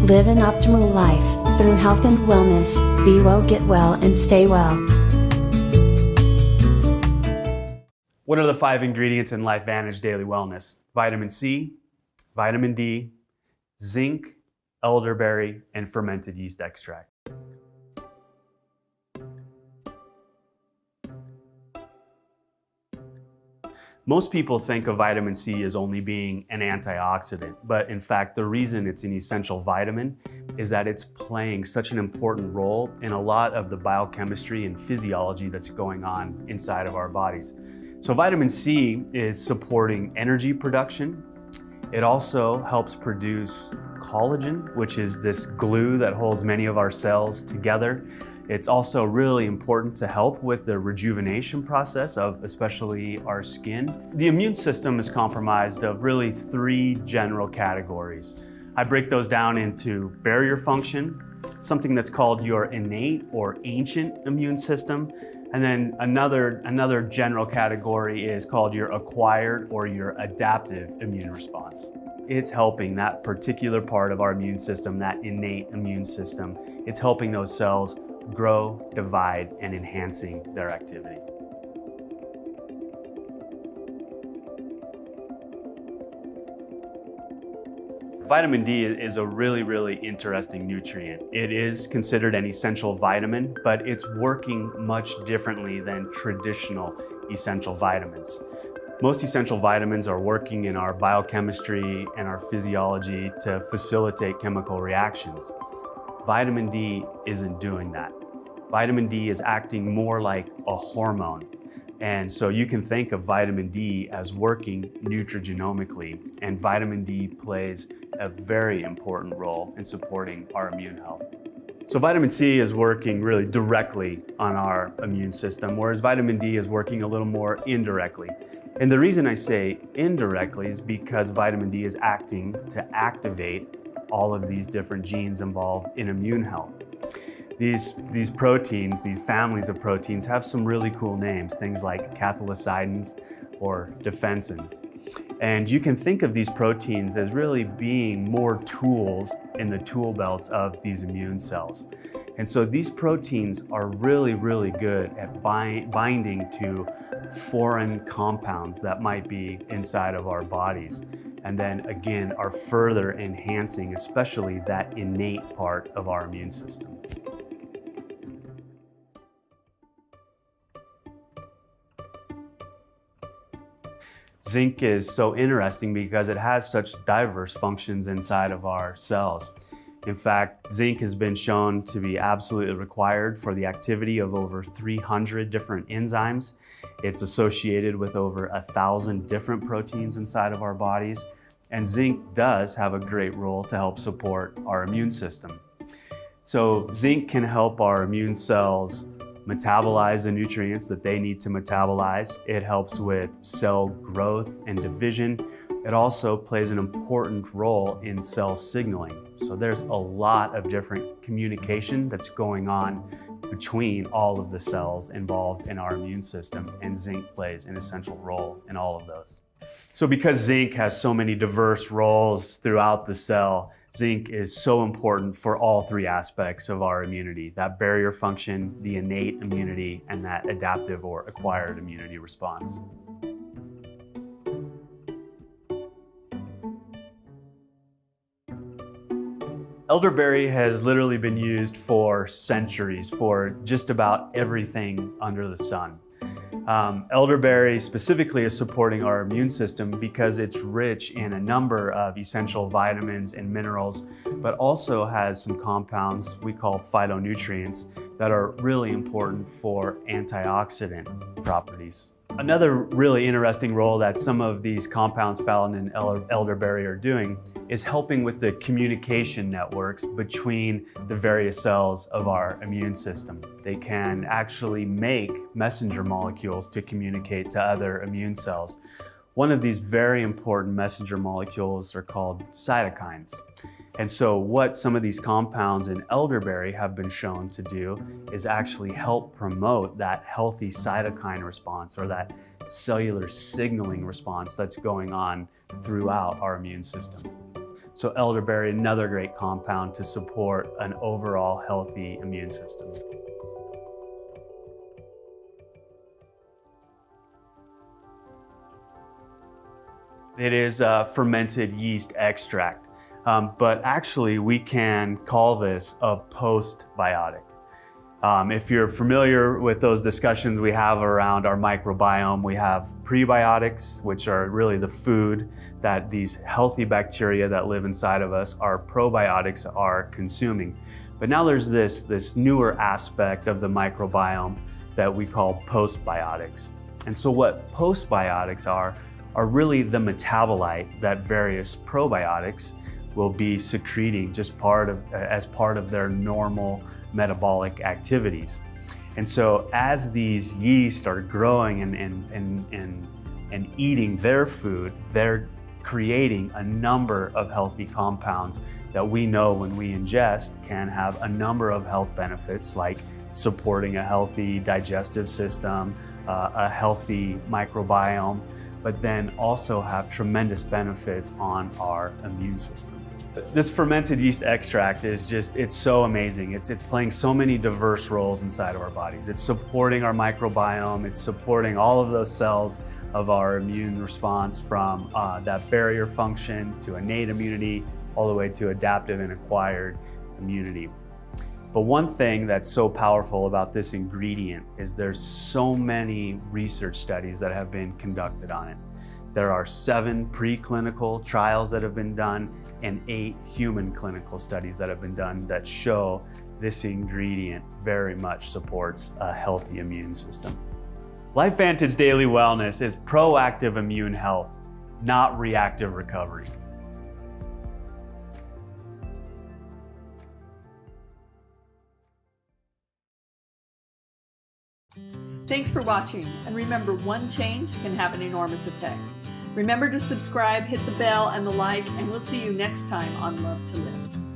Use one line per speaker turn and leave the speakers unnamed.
Live an optimal life through health and wellness. Be well, get well, and stay well.
What are the 5 ingredients in LifeVantage Daily Wellness? Vitamin C, vitamin D, zinc, elderberry, and fermented yeast extract. Most people think of vitamin C as only being an antioxidant, but in fact, the reason it's an essential vitamin is that it's playing such an important role in a lot of the biochemistry and physiology that's going on inside of our bodies. So vitamin C is supporting energy production. It also helps produce collagen, which is this glue that holds many of our cells together. It's also really important to help with the rejuvenation process of especially our skin. The immune system is comprised of really 3 general categories. I break those down into barrier function, something that's called your innate or ancient immune system, and then another general category is called your acquired or your adaptive immune response. It's helping that particular part of our immune system, that innate immune system. It's helping those cells grow, divide, and enhancing their activity. Vitamin D is a really interesting nutrient. It is considered an essential vitamin, but it's working much differently than traditional essential vitamins. Most essential vitamins are working in our biochemistry and our physiology to facilitate chemical reactions. Vitamin D isn't doing that. Vitamin D is acting more like a hormone. And so you can think of vitamin D as working nutrigenomically, and vitamin D plays a very important role in supporting our immune health. So vitamin C is working really directly on our immune system, whereas vitamin D is working a little more indirectly. And the reason I say indirectly is because vitamin D is acting to activate all of these different genes involved in immune health. These proteins, these families of proteins have some really cool names, things like cathelicidins or defensins. And you can think of these proteins as really being more tools in the tool belts of these immune cells. And so these proteins are really good at binding to foreign compounds that might be inside of our bodies. And then again, are further enhancing, especially that innate part of our immune system. Zinc is so interesting because it has such diverse functions inside of our cells. In fact, zinc has been shown to be absolutely required for the activity of over 300 different enzymes. It's associated with over 1,000 different proteins inside of our bodies. And zinc does have a great role to help support our immune system. So zinc can help our immune cells metabolize the nutrients that they need to metabolize. It helps with cell growth and division. It also plays an important role in cell signaling. So there's a lot of different communication that's going on between all of the cells involved in our immune system, and zinc plays an essential role in all of those. So because zinc has so many diverse roles throughout the cell, zinc is so important for all 3 aspects of our immunity: that barrier function, the innate immunity, and that adaptive or acquired immunity response. Elderberry has literally been used for centuries for just about everything under the sun. Elderberry specifically is supporting our immune system because it's rich in a number of essential vitamins and minerals, but also has some compounds we call phytonutrients that are really important for antioxidant properties. Another really interesting role that some of these compounds found in elderberry are doing is helping with the communication networks between the various cells of our immune system. They can actually make messenger molecules to communicate to other immune cells. One of these very important messenger molecules are called cytokines. And so what some of these compounds in elderberry have been shown to do is actually help promote that healthy cytokine response, or that cellular signaling response that's going on throughout our immune system. So elderberry, another great compound to support an overall healthy immune system. It is a fermented yeast extract, but actually we can call this a postbiotic. If you're familiar with those discussions we have around our microbiome, we have prebiotics, which are really the food that these healthy bacteria that live inside of us, our probiotics are consuming. But now there's this newer aspect of the microbiome that we call postbiotics. And so what postbiotics are really the metabolite that various probiotics will be secreting just as part of their normal metabolic activities. And so as these yeast are growing and eating their food, they're creating a number of healthy compounds that we know when we ingest can have a number of health benefits, like supporting a healthy digestive system, a healthy microbiome, but then also have tremendous benefits on our immune system. This fermented yeast extract is it's so amazing. It's playing so many diverse roles inside of our bodies. It's supporting our microbiome. It's supporting all of those cells of our immune response, from that barrier function to innate immunity, all the way to adaptive and acquired immunity. But one thing that's so powerful about this ingredient is there's so many research studies that have been conducted on it. There are 7 preclinical trials that have been done and 8 human clinical studies that have been done that show this ingredient very much supports a healthy immune system. LifeVantage Daily Wellness is proactive immune health, not reactive recovery.
Thanks for watching, and remember, one change can have an enormous effect. Remember to subscribe, hit the bell and the like, and we'll see you next time on Love to Live.